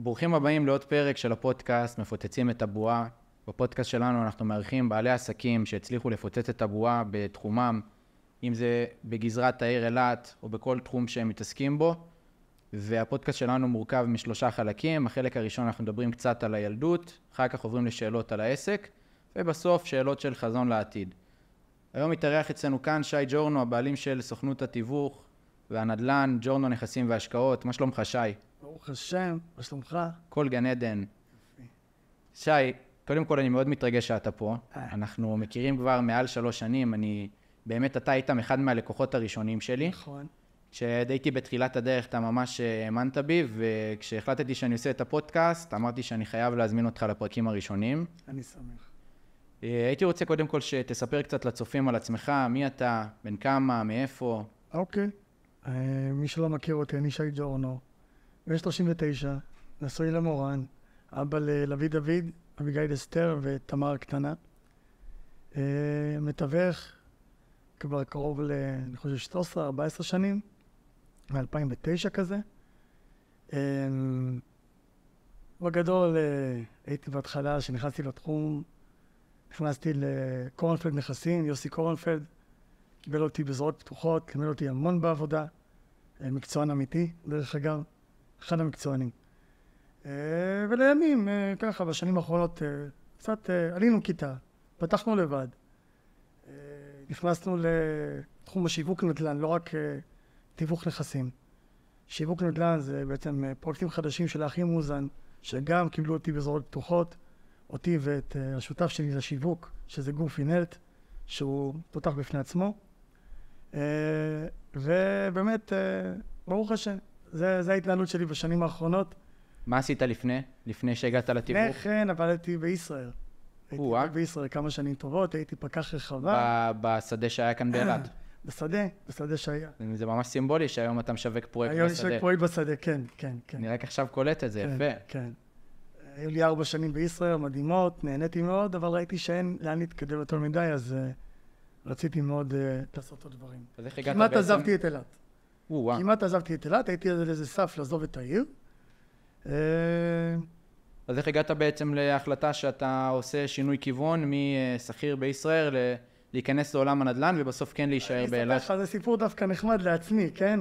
ברוכים הבאים לעוד פרק של הפודקאסט, מפוצצים את הבועה. בפודקאסט שלנו אנחנו מארחים בעלי עסקים שהצליחו לפוצץ את הבועה בתחומם, אם זה בגזרת העיר אילת או בכל תחום שהם מתעסקים בו. והפודקאסט שלנו מורכב משלושה חלקים. החלק הראשון אנחנו מדברים קצת על הילדות, אחר כך עוברים לשאלות על העסק, ובסוף שאלות של חזון לעתיד. היום מתארח אצלנו כאן שי ג'ורנו, הבעלים של סוכנות התיווך והנדל"ן, ג'ורנו נכסים והשקעות. מה שלומך, שי? ברוך השם, מה שלומך? כל גן עדן. שי, קודם כל אני מאוד מתרגש שאתה פה. אנחנו מכירים כבר מעל 3 שנים. באמת אתה היית אחד מהלקוחות הראשונים שלי. נכון. כשהייתי בתחילת הדרך אתה ממש האמנת בי, וכשהחלטתי שאני עושה את הפודקאסט, אמרתי שאני חייב להזמין אותך לפרקים הראשונים. אני שמח. הייתי רוצה קודם כל שתספר קצת לצופים על עצמך, מי אתה, בן כמה, מאיפה. אוקיי. מי שלא מכיר אותי, אני שי ג'ורנו. בן 39, נשוי למורן, אבא ללוי דוד, אביגיל אסתר ותמר הקטנה. מתווך כבר קרוב אני חושב 13-14 שנים, מ-2009 כזה. בגדול הייתי בהתחלה, שנכנסתי לתחום, נכנסתי לקורנפלד נכסים, יוסי קורנפלד, קיבל אותי בזרועות פתוחות, לימד אותי המון בעבודה, מקצוען אמיתי, דרך אגב, אחד המקצוענים. ולימים, ככה, בשנים האחרונות, קצת עלינו כיתה, פתחנו לבד. נכנסנו לתחום השיווק נדל"ן, לא רק תיווך נכסים. שיווק נדל"ן זה בעצם פרויקטים חדשים של האחים מוזן, שגם קיבלו אותי בזרועות פתוחות, אותי ואת השותף שלי לשיווק, שזה גוף אינלט, שהוא פותח בפני עצמו. ובאמת, ברוך השם, זה ההתנהלות שלי בשנים האחרונות. מה עשית לפני שהגעת לתיווך? לפני כן עבדתי בישראל. הייתי בישראל כמה שנים טובות, הייתי פקח רחבה. בשדה שהיה כאן באילת. בשדה שהיה. זה ממש סימבולי שהיום אתה משווק פרויקט בשדה. היום משווק פרויקט בשדה, כן. אני רק עכשיו קולט את זה, יפה. כן. היו לי 4 שנים בישראל, מדהימות, נהניתי מאוד, אבל ראיתי שאין לאן להתקדם יותר מדי, אז רציתי מאוד לעשות עוד דברים. אז איך הגעת כמעט בעצם? עזבתי את אילת. כמעט עזבתי את אילת, הייתי על איזה סף לעזוב את העיר. אז איך הגעת בעצם להחלטה שאתה עושה שינוי כיוון משכיר בישראל להיכנס לעולם הנדל"ן ובסוף כן להישאר באילת? זה סיפור דווקא נחמד לעצמי, כן?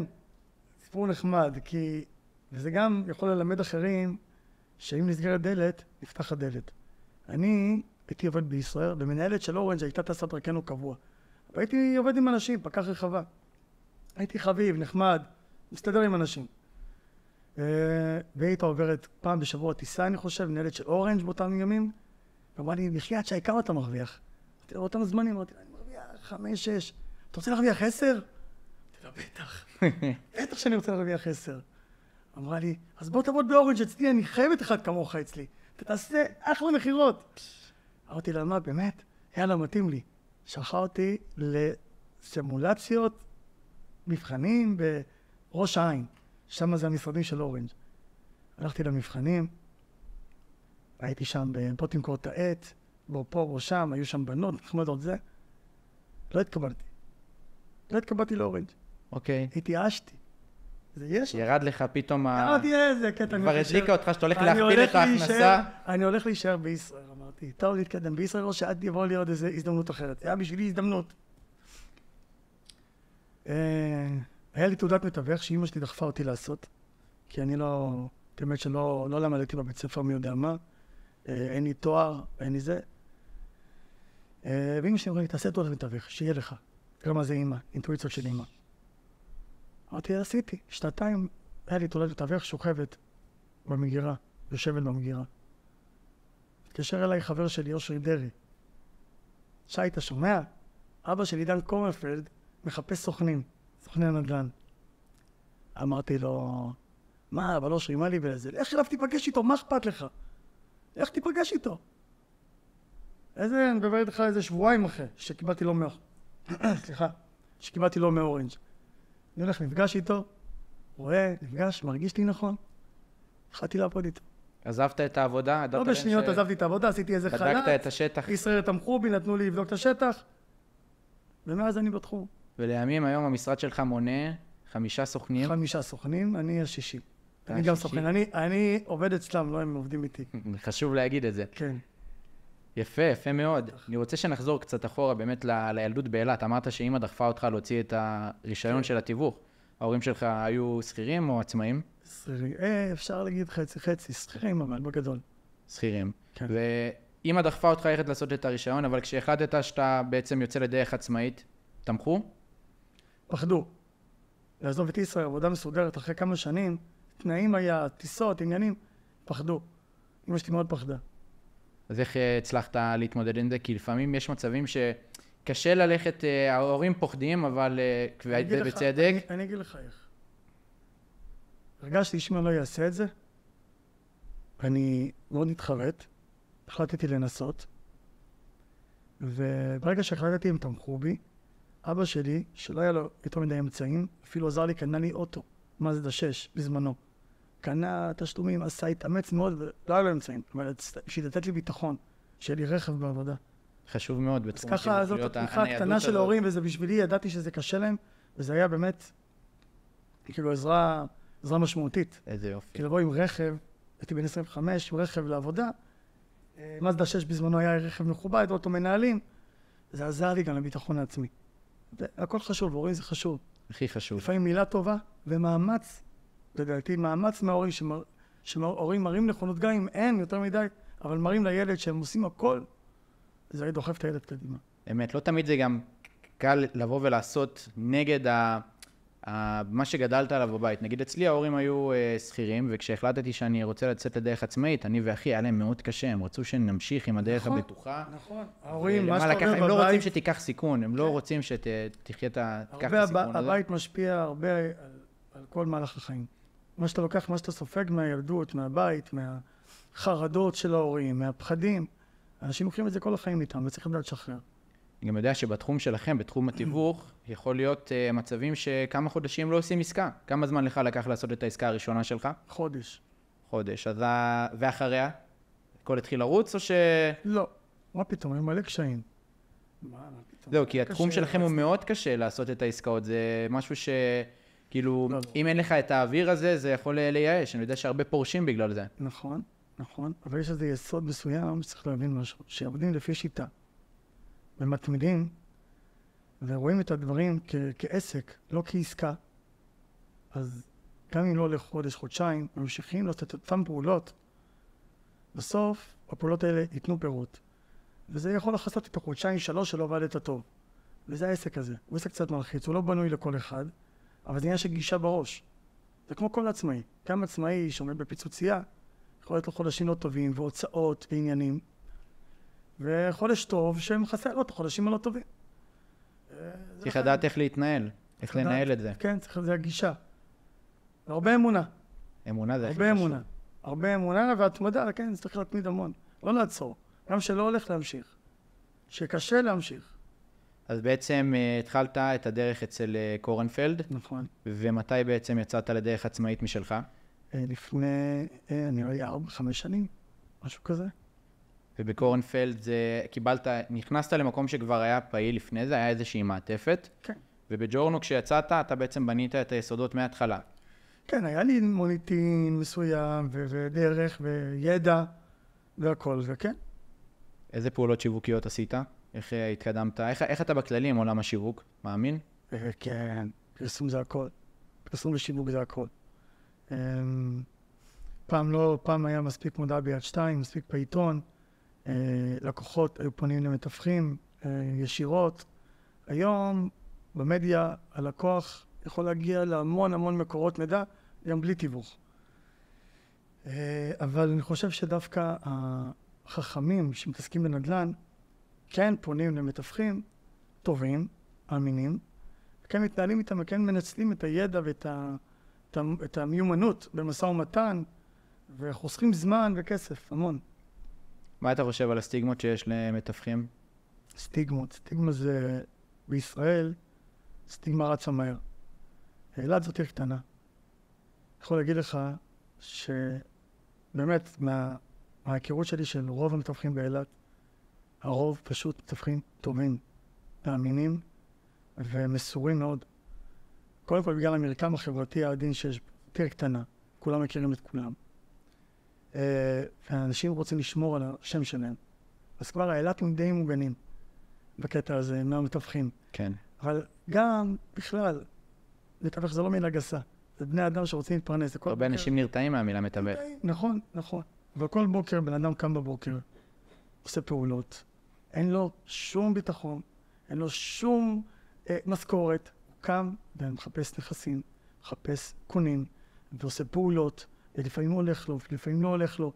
סיפור נחמד, כי וזה גם יכול ללמד אחרים שאם נסגרת דלת, נפתח הדלת. אני הייתי עובד בישראל, במנהלת של אורנג' הייתה טסת דרכנו קבוע. והייתי עובד עם אנשים, פקח רחבה. הייתי חביב, נחמד, מסתדר עם אנשים. והייתה עוברת פעם בשבוע טיסה, אני חושב, מנהלת של אורנג' באותם ימים. ואמרה לי, בחייאת שי, כמה אתה מרוויח? אמרתי לה, באותם זמנים, אמרתי לה, אני מרוויח 5, 6. אתה רוצה להרוויח 10? אמרתי לה, בטח. בטח שאני רוצה להרוויח 10. אמרה לי, אז בוא תעבוד באורנג' אצלי, אני חייבת אחד כמוך אצלי. אתה תעשה אחלה מחירות. אמרתי לה, מה, באמת? יאללה, מתאים לי. שלחה אותי לסימולציות, מבחנים בראש העין. שם זה המשרדים של אורנג'. הלכתי למבחנים, הייתי שם בוא תמכור את העט, בוא פה, בוא שם, היו שם בנות, נחמדות זה. לא התקבלתי לאורנג'. אוקיי. התייאשתי. זה יש? ירד לך פתאום אמרתי, איזה קטע. כבר הדליקה אותך שאתה הולך להכפיל את ההכנסה. אני הולך להישאר בישראל, אמרתי. טוב, להתקדם בישראל, או שעד יבוא לי עוד איזו הזדמנות אחרת. זה היה בשבילי הזדמנות. היה לי תעודת מתווך שאמא שלי דחפה אותי לעשות, כי אני לא, באמת שלא למדתי בבית ספר מי יודע מה, אין לי תואר, אין לי זה. ואמא שלי אמרה לי, תעשה תעודת מתווך, שיהיה לך. תראה מה זה אמא, אינטואיציות של אמא. אמרתי, עשיתי, 2 היה לי תעודת מתווך שוכבת במגירה, יושבת במגירה. התקשר אליי חבר שלי, אושרי דרי. שי, אתה שומע? אבא של עידן קורנפלד מחפש סוכני הנדל"ן. אמרתי לו, מה, אבל אושרי, מה לי ולזה? איך אליו תיפגש איתו? מה אכפת לך? איך תיפגש איתו? אני מדבר איתך איזה שבועיים אחרי, שקיבלתי לו שקיבלתי לו מאורנג'. אני הולך, נפגש איתו, רואה, נפגש, מרגיש לי נכון. התחלתי לעבוד איתו. עזבת את העבודה? לא בשניות עזבתי את העבודה, עשיתי איזה חל"ת. בדקת את השטח? ישראל תמכו בי, נתנו לי לבדוק את השטח. ומאז אני בתחום. ולימים היום המשרד שלך מונה 5 סוכנים? 5 סוכנים, אני ה-6. אני גם סוכן, אני עובד אצלם, לא הם עובדים איתי. חשוב להגיד את זה. כן. יפה, יפה מאוד. אני רוצה שנחזור קצת אחורה באמת לילדות באילת. אמרת שאמא דחפה אותך להוציא את הרישיון של התיווך. ההורים שלך היו שכירים או עצמאים? שכירים, אפשר להגיד חצי, שכירים אבל בגדול. שכירים. כן. ואמא דחפה אותך ללכת לעשות את הרישיון, אבל כשהחלטת שאתה בעצם יוצא לדרך עצמאית, תמכו? פחדו. לעזוב את ישראל, עבודה מסודרת אחרי כמה שנים, תנאים היה, טיסות, עניינים, פחדו. אמא שלי מאוד פחדה. אז איך הצלחת להתמודד עם זה? כי לפעמים יש מצבים שקשה ללכת, ההורים פוחדים, אבל בצדק. אני אגיד לך איך. הרגשתי שאמא לא יעשה את זה, ואני מאוד התחרט, החלטתי לנסות, וברגע שהחלטתי הם תמכו בי, אבא שלי, שלא היה לו יותר מדי אמצעים, אפילו עזר לי, קנה לי אוטו, מאזדה 6 בזמנו. קנה תשלומים, עשה, התאמץ מאוד, ולא היה לו אמצעים. אבל בשביל לתת לי ביטחון, שיהיה לי רכב בעבודה. חשוב מאוד בתחום אז ככה זאת התמיכה הקטנה של ההורים, וזה בשבילי, ידעתי שזה קשה להם, וזה היה באמת, כאילו עזרה משמעותית. איזה יופי. כי לבוא עם רכב, הייתי בן 25, עם רכב לעבודה, מאזדה 6 בזמנו היה רכב מכובד, אוטו מנהלים, זה עזר לי גם לביטחון העצמי. הכל חשוב, הורים זה חשוב. הכי חשוב. לפעמים מילה טובה ומאמץ, לדעתי מאמץ מההורים, שההורים מראים נכונות גם אם אין יותר מדי, אבל מראים לילד שהם עושים הכל, זה היה דוחף את הילד קדימה. אמת, לא תמיד זה גם קל לבוא ולעשות נגד מה שגדלת עליו בבית. נגיד אצלי ההורים היו שכירים, וכשהחלטתי שאני רוצה לצאת לדרך עצמאית, אני ואחי היה להם מאוד קשה, הם רצו שנמשיך עם הדרך הבטוחה. נכון, ההורים, מה שאתה אומר בבית... הם לא רוצים שתיקח סיכון, הם לא רוצים שתחיה את הסיכון הזה. הבית משפיע הרבה על כל מהלך החיים. מה שאתה לוקח, מה שאתה סופג מהילדות, מהבית, מהחרדות של ההורים, מהפחדים, אנשים לוקחים את זה כל החיים איתם, וצריך לדעת לשחרר. אני גם יודע שבתחום שלכם, בתחום התיווך, יכול להיות מצבים שכמה חודשים לא עושים עסקה. כמה זמן לך לקח לעשות את העסקה הראשונה שלך? חודש. חודש. אז ואחריה? הכל התחיל לרוץ או ש... לא. מה פתאום? היו מלא קשיים. זהו, כי התחום שלכם הוא מאוד קשה לעשות את העסקאות. זה משהו שכאילו, אם אין לך את האוויר הזה, זה יכול לייאש. אני יודע שהרבה פורשים בגלל זה. נכון, נכון. אבל יש איזה יסוד מסוים שצריך להבין משהו. שעובדים לפי שיטה. ומתמידים, ורואים את הדברים כעסק, לא כעסקה. אז גם אם לא הולך חודש, חודשיים, ממשיכים לעשות את אותם פעולות, בסוף הפעולות האלה ייתנו פירות. וזה יכול לחסות את החודשיים, 3 שלא עבדת טוב. וזה העסק הזה. הוא עסק קצת מלחיץ, הוא לא בנוי לכל אחד, אבל זה עניין של גישה בראש. זה כמו כל עצמאי. גם עצמאי שעומד בפיצוצייה, יכול להיות לו חודשים לא טובים, והוצאות ועניינים, וחודש טוב שמחסה לו את החודשים הלא טובים. צריך לדעת איך להתנהל, איך לנהל את זה. כן, זה הגישה. הרבה אמונה. אמונה זה הכי חשוב. הרבה אמונה. הרבה אמונה והתמדה, כן, צריך להתמיד המון. לא לעצור. גם שלא הולך להמשיך. שקשה להמשיך. אז בעצם התחלת את הדרך אצל קורנפלד. נכון. ומתי בעצם יצאת לדרך עצמאית משלך? לפני, נראה לי 4-5 שנים, משהו כזה. ובקורנפלד זה נכנסת למקום שכבר היה פעיל לפני זה, היה איזושהי מעטפת. כן. ובג'ורנו כשיצאת, אתה בעצם בנית את היסודות מההתחלה. כן, היה לי מוניטין מסוים, ודרך, וידע, והכל, וכן. איזה פעולות שיווקיות עשית? איך התקדמת? איך אתה בכללי עם עולם השיווק? מאמין? כן, פרסום זה הכל. פרסום ושיווק זה הכל. פעם היה מספיק מודעה ביד 2, מספיק בעיתון. לקוחות היו פונים למתווכים ישירות. היום במדיה הלקוח יכול להגיע להמון המון מקורות מידע, גם בלי תיווך. אבל אני חושב שדווקא החכמים שמתעסקים בנדל"ן כן פונים למתווכים טובים, אמינים, וכן מתנהלים איתם וכן מנצלים את הידע ואת המיומנות במשא ומתן, וחוסכים זמן וכסף, המון. מה אתה חושב על הסטיגמות שיש למתווכים? סטיגמה זה בישראל, סטיגמה רצה מהר. אילת זאת עיר קטנה. יכול להגיד לך שבאמת מההיכרות שלי של רוב המתווכים באילת, הרוב פשוט מתווכים טובים, מאמינים ומסורים מאוד. קודם כל בגלל המרקם החברתי העדין שיש עיר קטנה. כולם מכירים את כולם. ואנשים רוצים לשמור על השם שלהם. אז כבר האילתים די מוגנים בקטע הזה, מהמתווכים. כן. אבל גם בכלל, מתווך זה לא מילה גסה. זה בני אדם שרוצים להתפרנס. הרבה אנשים נרתעים מהמילה מתווך. נכון, נכון. אבל כל בוקר בן אדם קם בבוקר, עושה פעולות. אין לו שום ביטחון, אין לו שום משכורת. הוא קם ומחפש נכסים, מחפש קונים, ועושה פעולות, ולפעמים הולך לו, ולפעמים לא הולך לו.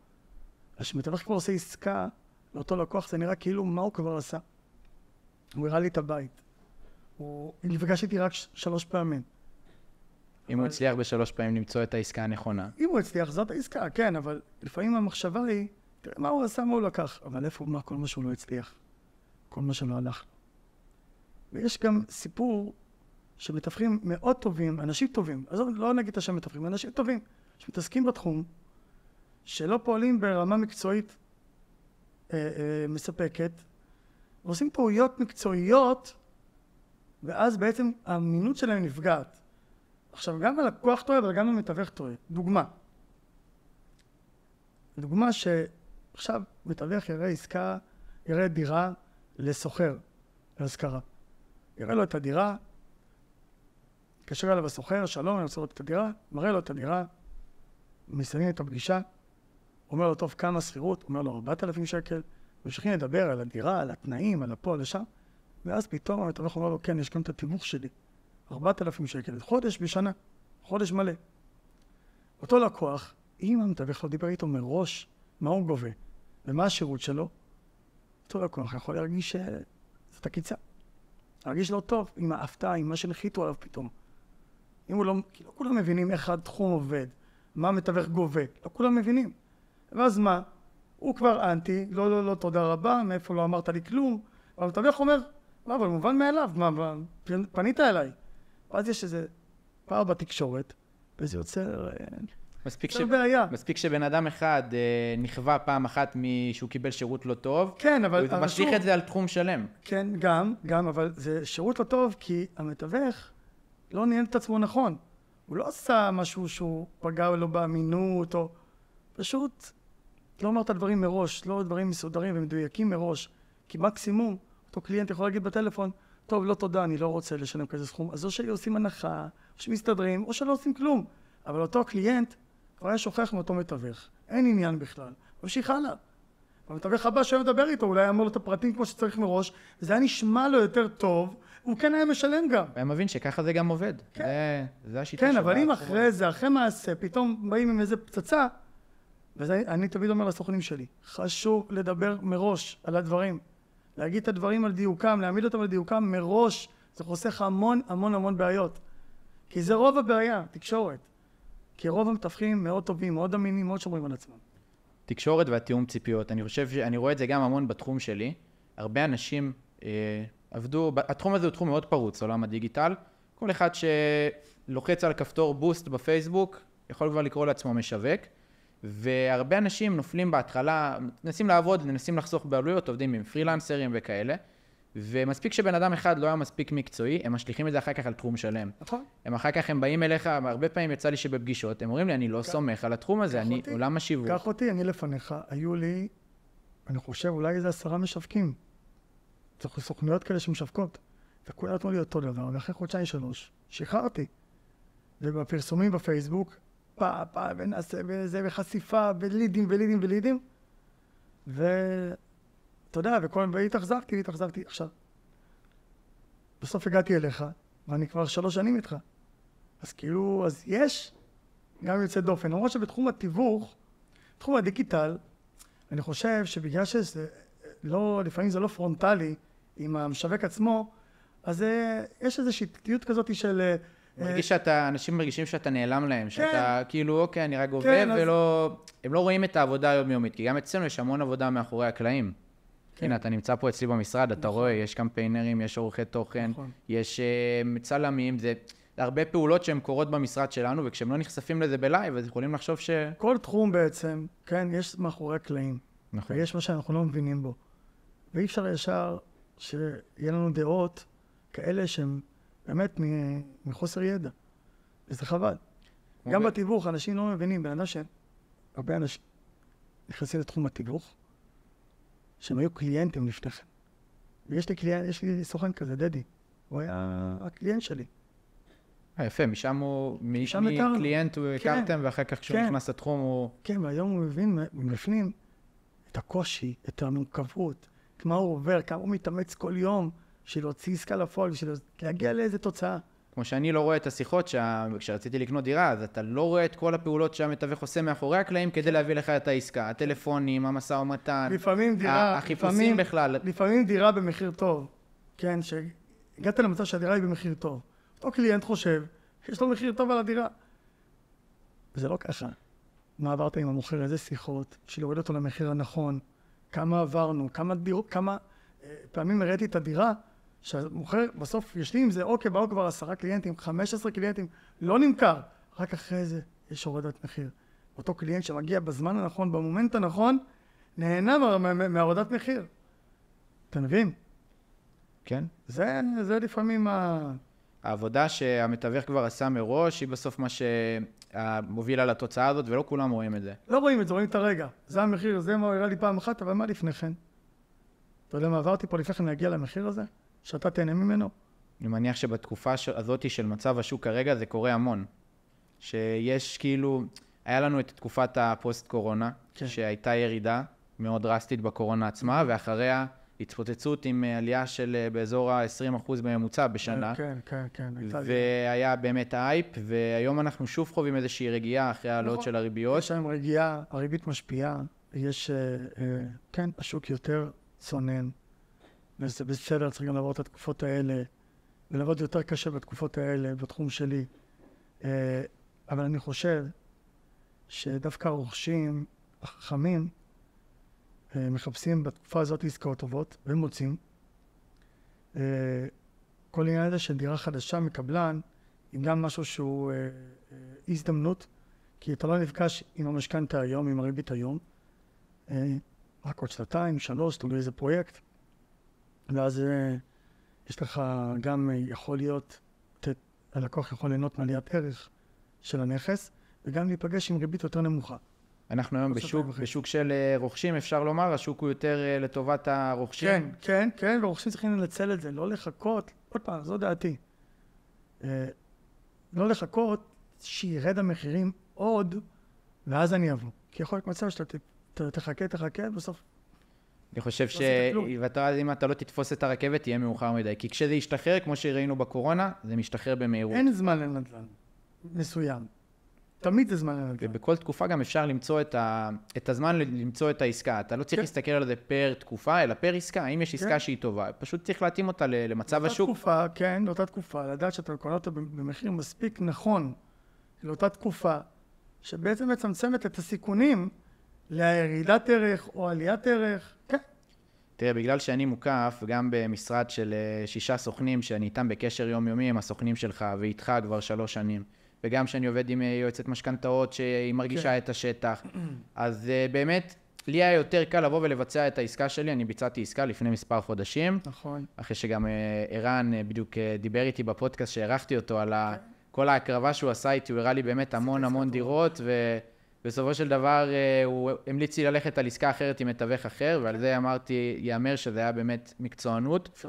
אז כשמתווך כבר עושה עסקה, לאותו לקוח זה נראה כאילו מה הוא כבר עשה. הוא הראה לי את הבית. הוא נפגש איתי רק 3 פעמים. אם הוא הצליח ב3 פעמים למצוא את העסקה הנכונה. אם הוא הצליח, זאת העסקה, כן, אבל לפעמים המחשבה היא, תראה מה הוא עשה, מה הוא לקח. אבל איפה הוא מה כל מה שהוא לא הצליח? כל מה שלא הלך לו. ויש גם סיפור שמתווכים מאוד טובים, אנשים טובים, אז לא נגיד את השם מתווכים, אנשים טובים, שמתעסקים בתחום, שלא פועלים ברמה מקצועית מספקת, ועושים פעויות מקצועיות, ואז בעצם האמינות שלהם נפגעת. עכשיו, גם הלקוח טועה, אבל גם המתווך טועה. דוגמה שעכשיו מתווך יראה עסקה, יראה דירה לסוחר, להשכרה. יראה לו את הדירה, קשר אליו הסוחר, שלום, אני רוצה לראות את הדירה, מראה לו את הדירה, מסיימים את הפגישה, אומר לו, טוב, כמה שכירות? אומר לו, 4,000 שקל, ממשיכים לדבר על הדירה, על התנאים, על הפה, על לשם, ואז פתאום המתווך אומר לו, כן, יש גם את התיווך שלי, 4,000 שקל, חודש בשנה, חודש מלא. אותו לקוח, אם המתווך לא דיבר איתו מראש, מה הוא גובה, ומה השירות שלו, אותו לקוח יכול להרגיש שזאת הקיצה. להרגיש לא טוב עם ההפתעה, עם מה שנחיתו עליו פתאום. אם הוא לא, כי לא כולם מבינים איך התחום עובד, מה המתווך גובה, לא כולם מבינים. ואז מה? הוא כבר אנטי, לא, תודה רבה, מאיפה לא אמרת לי כלום, והמתווך אומר, מה, אבל מובן מאליו, מה, פנית אליי. ואז יש איזה פער בתקשורת, וזה יוצר בעיה. מספיק שבן אדם אחד נכווה פעם אחת שהוא קיבל שירות לא טוב, כן, אבל הוא משליך את זה על תחום שלם. כן, גם, אבל זה שירות לא טוב, כי המתווך לא ניהל את עצמו נכון. הוא לא עשה משהו שהוא פגע לו באמינות, או פשוט לא אמר את הדברים מראש, לא דברים מסודרים ומדויקים מראש, כי מקסימום אותו קליינט יכול להגיד בטלפון, טוב, לא תודה, אני לא רוצה לשלם כזה סכום, אז או שעושים הנחה, או שמסתדרים, או שלא עושים כלום. אבל אותו קליינט כבר היה שוכח מאותו מתווך. אין עניין בכלל. ממשיך הלאה. המתווך הבא שהיום מדבר איתו, אולי אמר לו את הפרטים כמו שצריך מראש, וזה היה נשמע לו יותר טוב, הוא כן היה משלם גם. הוא היה מבין שככה זה גם עובד. כן. זה השיטה כן, אבל אם אחרי זה, אחרי מעשה, פתאום באים עם איזה פצצה, ואני תמיד אומר לסוכנים שלי, חשוב לדבר מראש על הדברים. להגיד את הדברים על דיוקם, להעמיד אותם על דיוקם מראש, זה חוסך המון בעיות. כי זה רוב הבעיה, תקשורת. כי רוב המתווכים מאוד טובים, מאוד אמינים, מאוד שומרים על עצמם. תקשורת והתיאום ציפיות. אני רואה את זה גם המון בתחום שלי. הרבה אנשים עבדו, התחום הזה הוא תחום מאוד פרוץ, עולם הדיגיטל. כל אחד שלוחץ על כפתור בוסט בפייסבוק, יכול כבר לקרוא לעצמו משווק. והרבה אנשים נופלים בהתחלה, מנסים לעבוד, מנסים לחסוך בעלויות, עובדים עם פרילנסרים וכאלה. ומספיק שבן אדם אחד לא היה מספיק מקצועי, הם משליכים את זה אחר כך על תחום שלם. נכון. הם אחר כך הם באים אליך, הרבה פעמים יצא לי שבפגישות, הם אומרים לי, אני לא סומך על התחום הזה, אני עולם השיווק. קח אותי, אני לפניך, היו לי, אני חושב, אולי איזה 10 משווקים. צריך סוכנויות כאלה שמשווקות. וכולם נתנו לי אותו דבר, ואחרי 2-3 שחררתי. ובפרסומים בפייסבוק, ונעשה וזה, וחשיפה, ולידים. אתה יודע, והתאכזבתי. עכשיו, בסוף הגעתי אליך, ואני כבר 3 שנים איתך. אז כאילו, אז יש גם יוצא דופן. למרות שבתחום התיווך, בתחום הדיגיטל, אני חושב שבגלל שזה לא, לפעמים זה לא פרונטלי עם המשווק עצמו, אז יש איזושהי תקטיות כזאת של... אנשים מרגישים שאתה נעלם להם, שאתה כאילו, אוקיי, אני רק גובה, הם לא רואים את העבודה היומיומית, כי גם אצלנו יש המון עבודה מאחורי הקלעים. הנה, אתה נמצא פה אצלי במשרד, אתה רואה, יש קמפיינרים, יש עורכי תוכן, יש צלמים, זה הרבה פעולות שהן קורות במשרד שלנו, וכשהם לא נחשפים לזה בלייב, אז יכולים לחשוב כל תחום בעצם, כן, יש מאחורי הקלעים. נכון. ויש מה שאנחנו לא מבינים בו. ואי אפשר ישר שיהיה לנו דעות כאלה שהן באמת מחוסר ידע. וזה חבל. גם בתיווך, אנשים לא מבינים, בן אדם הרבה אנשים נכנסים לתחום התיווך, שהם היו קליינטים לפני כן. יש לי סוכן כזה, דדי. הוא היה הקליינט שלי. יפה, משם מקליינט הוא הכרתם, ואחר כך כשהוא נכנס לתחום הוא... כן, והיום הוא מבין מבפנים את הקושי, את המורכבות, מה הוא עובר, כמה הוא מתאמץ כל יום, בשביל להוציא עסקה לפועל, בשביל להגיע לאיזה תוצאה. כמו שאני לא רואה את השיחות כשרציתי לקנות דירה, אז אתה לא רואה את כל הפעולות שהמתווך עושה מאחורי הקלעים כדי להביא לך את העסקה. הטלפונים, המשא ומתן, החיפושים בכלל. לפעמים דירה במחיר טוב, כן, שהגעת למצב שהדירה היא במחיר טוב. אותו קליינט חושב, יש לו מחיר טוב על הדירה. וזה לא ככה. מה עברת עם המוכר, איזה שיחות, בשביל להוריד אותו למחיר הנכון, כמה עברנו, כמה פעמים הראיתי את הדירה, שהמוכר בסוף יש לי עם זה, אוקיי, באו כבר 10 קליינטים, 15 קליינטים, לא נמכר. רק אחרי זה יש הורדת מחיר. אותו קליינט שמגיע בזמן הנכון, במומנט הנכון, נהנה מהורדת מחיר. אתה מבין? כן. זה לפעמים העבודה שהמתווך כבר עשה מראש, היא בסוף מה שמובילה לתוצאה הזאת, ולא כולם רואים את זה. לא רואים את זה, רואים את הרגע. זה המחיר, זה מה הוא הראה לי פעם אחת, אבל מה לפני כן? אתה יודע מה עברתי פה לפני כן להגיע למחיר הזה? שאתה תהנה ממנו? אני מניח שבתקופה הזאת של מצב השוק כרגע זה קורה המון. שיש כאילו, היה לנו את תקופת הפוסט-קורונה, כן. שהייתה ירידה מאוד דרסטית בקורונה עצמה, ואחריה התפוצצות עם עלייה של באזור ה-20% בממוצע בשנה. כן. והיה באמת האייפ, והיום אנחנו שוב חווים איזושהי רגיעה אחרי העלות של הריביות. יש שם רגיעה, הריבית משפיעה, יש, כן, השוק יותר צונן, וזה בסדר, צריך גם לעבור את התקופות האלה, ולעבוד יותר קשה בתקופות האלה, בתחום שלי. אבל אני חושב שדווקא הרוכשים החכמים מחפשים בתקופה הזאת עסקאות טובות, והם מוצאים. כל עניין הזה של דירה חדשה מקבלן, היא גם משהו שהוא הזדמנות, כי אתה לא נפגש עם המשכנתא היום, עם הריבית היום, רק עוד 2, 3, תלוי איזה פרויקט, ואז יש לך גם יכול להיות, הלקוח יכול ליהנות מעליית ערך של הנכס, וגם להיפגש עם ריבית יותר נמוכה. אנחנו היום בשוק של רוכשים, אפשר לומר, השוק הוא יותר לטובת הרוכשים. כן, ורוכשים צריכים לנצל את זה, לא לחכות, עוד פעם, זו דעתי. לא לחכות שירד המחירים עוד, ואז אני אבוא. כי יכול להיות מצב שאתה תחכה, בסוף. אני חושב שאם אתה לא תתפוס את הרכבת, תהיה מאוחר מדי. כי כשזה ישתחרר, כמו שראינו בקורונה, זה משתחרר במהירות. אין זמן לנדל"ן מסוים. תמיד זה זמן לנדל"ן. ובכל תקופה גם אפשר למצוא את הזמן למצוא את העסקה. אתה לא צריך להסתכל על זה פר תקופה, אלא פר עסקה. אם יש עסקה שהיא טובה, פשוט צריך להתאים אותה למצב השוק. לאותה תקופה, לדעת שאתה קונה אותה במחיר מספיק נכון, לאותה תקופה, שבעצם מצמצמת את הסיכונים לירידת ערך או עליית ערך. כן. תראה, בגלל שאני מוקף, גם במשרד של 6 סוכנים, שאני איתם בקשר יומיומי עם הסוכנים שלך, ואיתך כבר 3 שנים, וגם שאני עובד עם יועצת משכנתאות שהיא מרגישה את השטח. אז באמת, לי היה יותר קל לבוא ולבצע את העסקה שלי. אני ביצעתי עסקה לפני מספר חודשים. נכון. אחרי שגם ערן בדיוק דיבר איתי בפודקאסט שערכתי אותו על כל ההקרבה שהוא עשה איתי, הוא הראה לי באמת המון דירות, ובסופו של דבר הוא המליץ לי ללכת על עסקה אחרת עם מתווך אחר, ועל זה אמרתי, יאמר שזה היה באמת מקצוענות,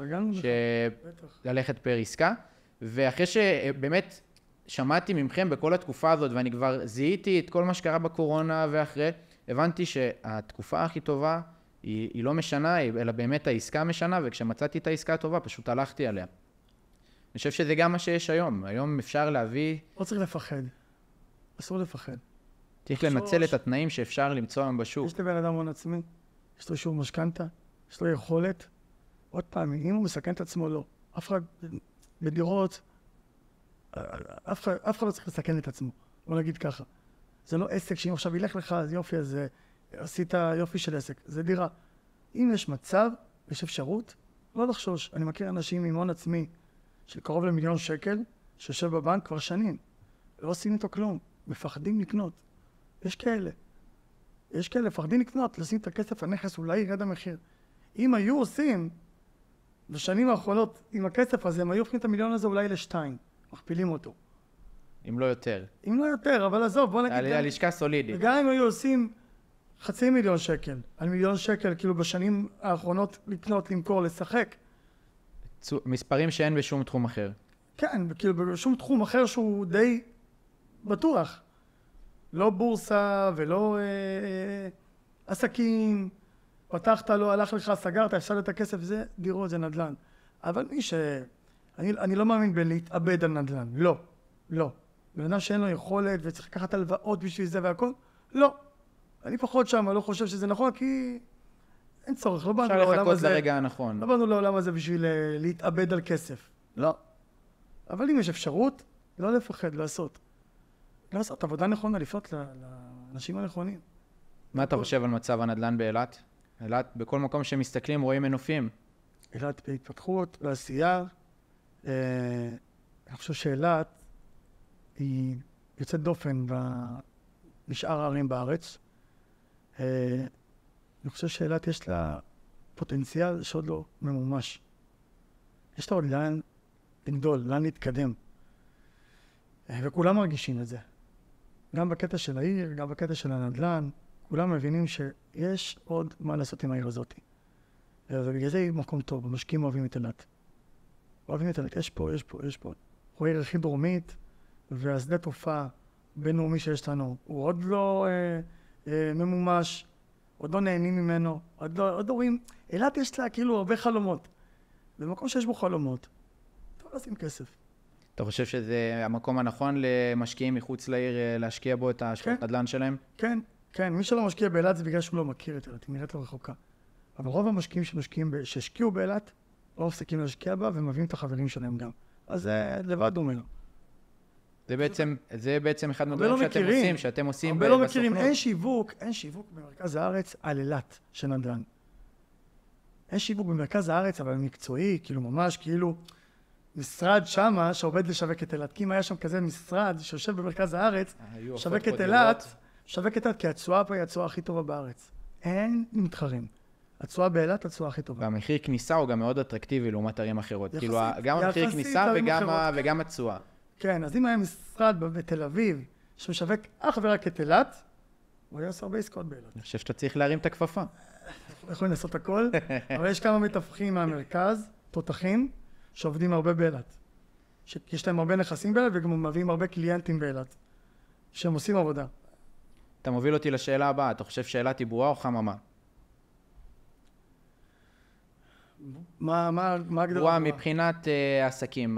ללכת פר עסקה. ואחרי שבאמת שמעתי ממכם בכל התקופה הזאת, ואני כבר זיהיתי את כל מה שקרה בקורונה ואחרי, הבנתי שהתקופה הכי טובה היא לא משנה, אלא באמת העסקה משנה, וכשמצאתי את העסקה הטובה, פשוט הלכתי עליה. אני חושב שזה גם מה שיש היום. היום אפשר להביא... לא צריך לפחד. אסור לפחד. צריך לנצל את התנאים שאפשר למצוא היום בשוק. יש לבן אדם הון עצמי, יש לו אישור משכנתא, יש לו יכולת. עוד פעם, אם הוא מסכן את עצמו, לא. אף אחד בדירות, אף אחד לא צריך לסכן את עצמו. בוא נגיד ככה. זה לא עסק שאם עכשיו ילך לך, אז יופי, אז עשית יופי של עסק. זה דירה. אם יש מצב, יש אפשרות, לא לחשוש. אני מכיר אנשים עם הון עצמי של קרוב ל1,000,000 שקל, שיושב בבנק כבר שנים. לא עושים איתו כלום. מפחדים לקנות. יש כאלה, מפחדים לקנות, לשים את הכסף, הנכס אולי ירד המחיר. אם היו עושים, בשנים האחרונות, עם הכסף הזה, הם היו הופכים את ה1,000,000 הזה אולי ל2, מכפילים אותו. אם לא יותר. אם לא יותר, אבל עזוב, בוא נגיד... הלשכה סולידית. וגם אם היו עושים 500,000 שקל, על 1,000,000 שקל, כאילו בשנים האחרונות לקנות, למכור, לשחק. מספרים שאין בשום תחום אחר. כן, כאילו בשום תחום אחר שהוא די בטוח. לא בורסה ולא עסקים, פתחת, לא הלך לך, סגרת, הפסדת כסף, זה דירות, זה נדל"ן. אבל אני לא מאמין בלהתאבד על נדל"ן, לא, לא. בן אדם שאין לו יכולת וצריך לקחת הלוואות בשביל זה והכל, לא. אני פחות שם, לא חושב שזה נכון, כי אין צורך, לא באנו לעולם הזה. אפשר לחכות לרגע הנכון. לא באנו לעולם הזה בשביל להתאבד על כסף, לא. אבל אם יש אפשרות, לא לפחד, לעשות. לעשות עבודה נכונה, לפנות לאנשים הנכונים. מה אתה חושב על מצב הנדל"ן באילת? אילת, בכל מקום שמסתכלים רואים מנופים. אילת בהתפתחות, בעשייה. אני חושב שאילת היא יוצאת דופן בשאר הערים בארץ. אני חושב שאילת יש לה פוטנציאל שעוד לא ממומש. יש לה עוד לאן לגדול, לאן להתקדם. וכולם מרגישים את זה. גם בקטע של העיר, גם בקטע של הנדל"ן, כולם מבינים שיש עוד מה לעשות עם העיר הזאת. ובגלל זה היא מקום טוב, המשקיעים אוהבים את אילת. אוהבים את אילת, יש פה. הוא העיר הכי דרומית, והשדה תעופה בינלאומי שיש לנו, הוא עוד לא ממומש, עוד לא נהנים ממנו, עוד לא רואים. אילת יש לה כאילו הרבה חלומות. במקום שיש בו חלומות, טוב לשים כסף. אתה חושב שזה המקום הנכון למשקיעים מחוץ לעיר להשקיע בו את ההשקעות נדל"ן שלהם? כן, כן. מי שלא משקיע באילת זה בגלל שהוא לא מכיר את אילת, היא נראית לו רחוקה. אבל רוב המשקיעים שהשקיעו באילת, לא מפסיקים להשקיע בה ומביאים את החברים שלהם גם. אז זה לבד אומר. זה בעצם אחד מהדברים שאתם עושים הרבה לא מכירים, אין שיווק במרכז הארץ על אילת של נדל"ן. אין שיווק במרכז הארץ, אבל מקצועי, כאילו ממש, כאילו משרד שמה שעובד לשווק את אילת. כי אם היה שם כזה משרד שיושב במרכז הארץ, שווק את אילת, כי התשואה פה היא התשואה הכי טובה בארץ. אין מתחרים. התשואה באילת, התשואה הכי טובה. והמחיר כניסה הוא גם מאוד אטרקטיבי לעומת ערים אחרות. כאילו, גם המחיר כניסה וגם התשואה. כן, אז אם היה משרד בתל אביב שמשווק אך ורק את אילת, הוא היה עושה הרבה עסקאות באילת. אני חושב שאתה צריך להרים את הכפפה. יכולים לעשות הכל, אבל יש כמה מתווכים מהמרכז, תותחים, שעובדים הרבה באילת. יש להם הרבה נכסים באילת וגם מביאים הרבה קליינטים באילת, שהם עושים עבודה. אתה מוביל אותי לשאלה הבאה, אתה חושב שאילת היא בועה או חממה? מה הגדרה? בועה מבחינת עסקים.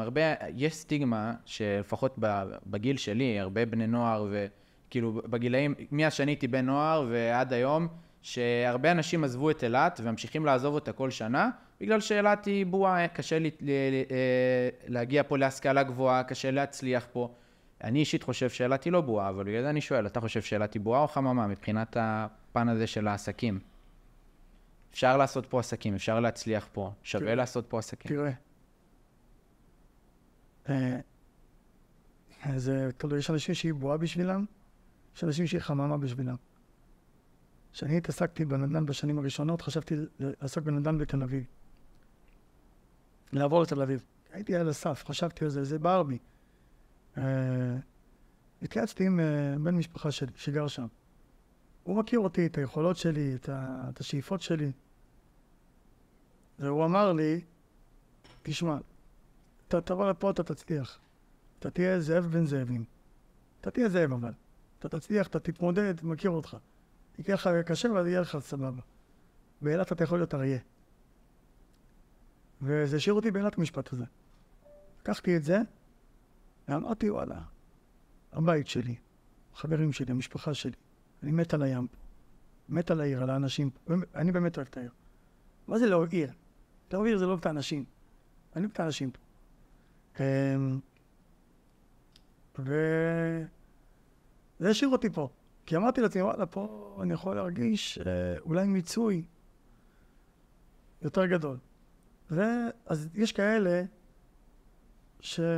יש סטיגמה שלפחות בגיל שלי, הרבה בני נוער וכאילו בגילאים, מאז שאני הייתי בן נוער ועד היום, שהרבה אנשים עזבו את אילת וממשיכים לעזוב אותה כל שנה, בגלל שאילת היא בועה, קשה להגיע פה להשכלה גבוהה, קשה להצליח פה. אני אישית חושב שאילת היא לא בועה, אבל בגלל זה אני שואל, אתה חושב שאילת היא בועה או חממה מבחינת הפן הזה של העסקים? אפשר לעשות פה עסקים, אפשר להצליח פה, שווה לעשות פה עסקים. תראה, זה תלוי, יש אנשים שהיא בועה בשבילם, יש אנשים שהיא חממה בשבילם. כשאני התעסקתי בנדל"ן בשנים הראשונות, חשבתי לעסוק בנדל"ן בתל אביב. לעבור לתל אביב. הייתי על הסף, חשבתי על זה, זה בער בי. התייעצתי עם בן משפחה שלי, שגר שם. הוא מכיר אותי, את היכולות שלי, את השאיפות שלי. והוא אמר לי, תשמע, תבוא לפה, אתה תצליח. אתה תהיה זאב בן זאבים. אתה תהיה זאב אבל. אתה תצליח, אתה תתמודד, מכיר אותך. יקרה לך קשה, אבל יהיה לך סבבה. באילת אתה יכול להיות אריה. וזה השאיר אותי באילת המשפט הזה. לקחתי את זה, ואמרתי, וואלה, הבית שלי, החברים שלי, המשפחה שלי, אני מת על הים פה, מת על העיר, על האנשים פה. אני באמת אוהב את העיר. מה זה לא עיר? לא עיר זה לא את האנשים. אני אוהב את האנשים פה. וזה השאיר אותי פה. כי אמרתי לעצמי, וואלה, פה אני יכול להרגיש אולי מיצוי יותר גדול. אז יש כאלה שאם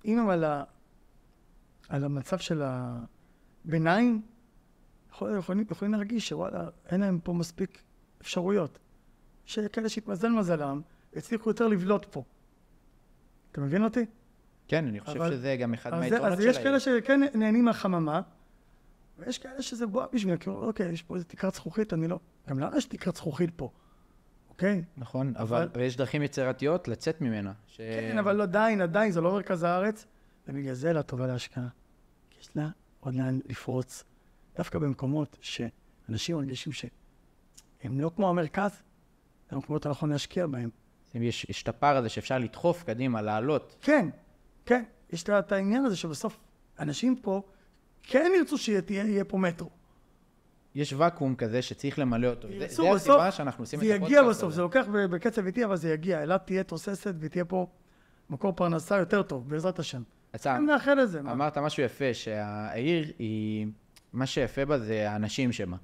הם על המצב של הביניים, יכולים להרגיש שוואלה, אין להם פה מספיק אפשרויות. שכאלה שהתמזל מזלם, הצליחו יותר לבלוט פה. אתה מבין אותי? כן, אני חושב שזה גם אחד מהיתרונות אז יש כאלה שכן נהנים מהחממה, ויש כאלה שזה בוא בשביל, כאילו, אוקיי, יש פה איזו תקרת זכוכית, אני לא... גם למה יש תקרת זכוכית פה? אוקיי? נכון, אבל יש דרכים יצירתיות לצאת ממנה. כן, אבל עדיין, זה לא מרכז הארץ, ובגלל זה לה טובה להשקעה. יש לה עוד לאן לפרוץ, דווקא במקומות שאנשים מרגישים שהם לא כמו המרכז, זה המקומות הנכון להשקיע בהם. יש את הפער הזה שאפשר לדחוף קדימה, לעלות. כן, כן. יש את העניין הזה שבסוף אנשים פה כן ירצו שיהיה פה מטרו. יש ואקום כזה שצריך למלא אותו. זה הסיבה שאנחנו עושים את הפודקאסט הזה. זה יגיע בסוף, זה לוקח בקצב איטי, אבל זה יגיע. אילת תהיה תוססת ותהיה פה מקור פרנסה יותר טוב, בעזרת השם. אני מאחל לזה. אמרת משהו יפה, שהעיר היא... מה שיפה בה זה האנשים שבה.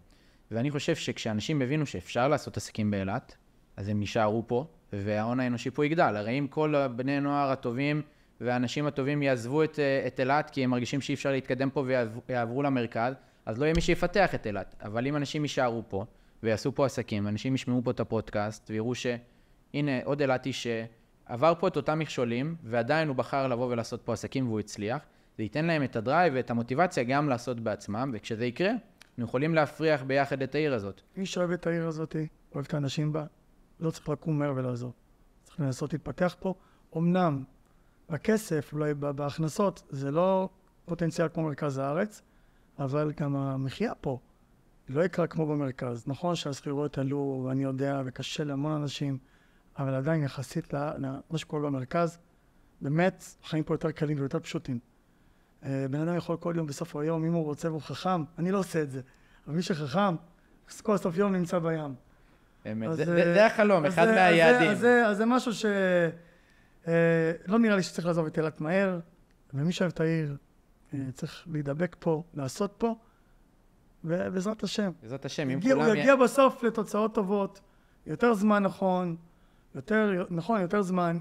ואני חושב שכשאנשים הבינו שאפשר לעשות עסקים באילת, אז הם נשארו פה, וההון האנושי פה יגדל. הרי אם כל בני נוער הטובים והאנשים הטובים יעזבו את אילת, כי הם מרגישים שאי אפשר להתקדם פה ויעברו למרכז, אז לא יהיה מי שיפתח את אילת. אבל אם אנשים יישארו פה ויעשו פה עסקים, אנשים ישמעו פה את הפודקאסט ויראו שהנה עוד אילתי שעבר פה את אותם מכשולים, ועדיין הוא בחר לבוא ולעשות פה עסקים והוא הצליח, זה ייתן להם את הדרייב ואת המוטיבציה גם לעשות בעצמם, וכשזה יקרה, אנחנו יכולים להפריח ביחד את העיר הזאת. מי שאוהב את העיר הזאת, אוהב את האנשים בה, לא צריך לקום מהר ולעזור. צריך לנסות להתפתח פה. אמנם, בכסף, אולי בהכנסות, זה לא פוטנציאל כמו מרכז הארץ, אבל גם המחיה פה לא יקרה כמו במרכז. נכון שהסחירויות עלו, ואני יודע, וקשה להמון אנשים, אבל עדיין יחסית למה שקורה במרכז, באמת, החיים פה יותר קלים ויותר פשוטים. בן אדם יכול כל יום בסוף היום, אם הוא רוצה והוא חכם, אני לא עושה את זה, אבל מי שחכם, כל סוף יום נמצא בים. זה החלום, אחד מהיעדים. אז זה משהו לא נראה לי שצריך לעזוב את אילת מהר, ומי שאוהב את העיר צריך להידבק פה, לעשות פה, ובעזרת השם. בעזרת השם, אם כולם... הוא יגיע בסוף לתוצאות טובות, יותר זמן נכון, יותר זמן,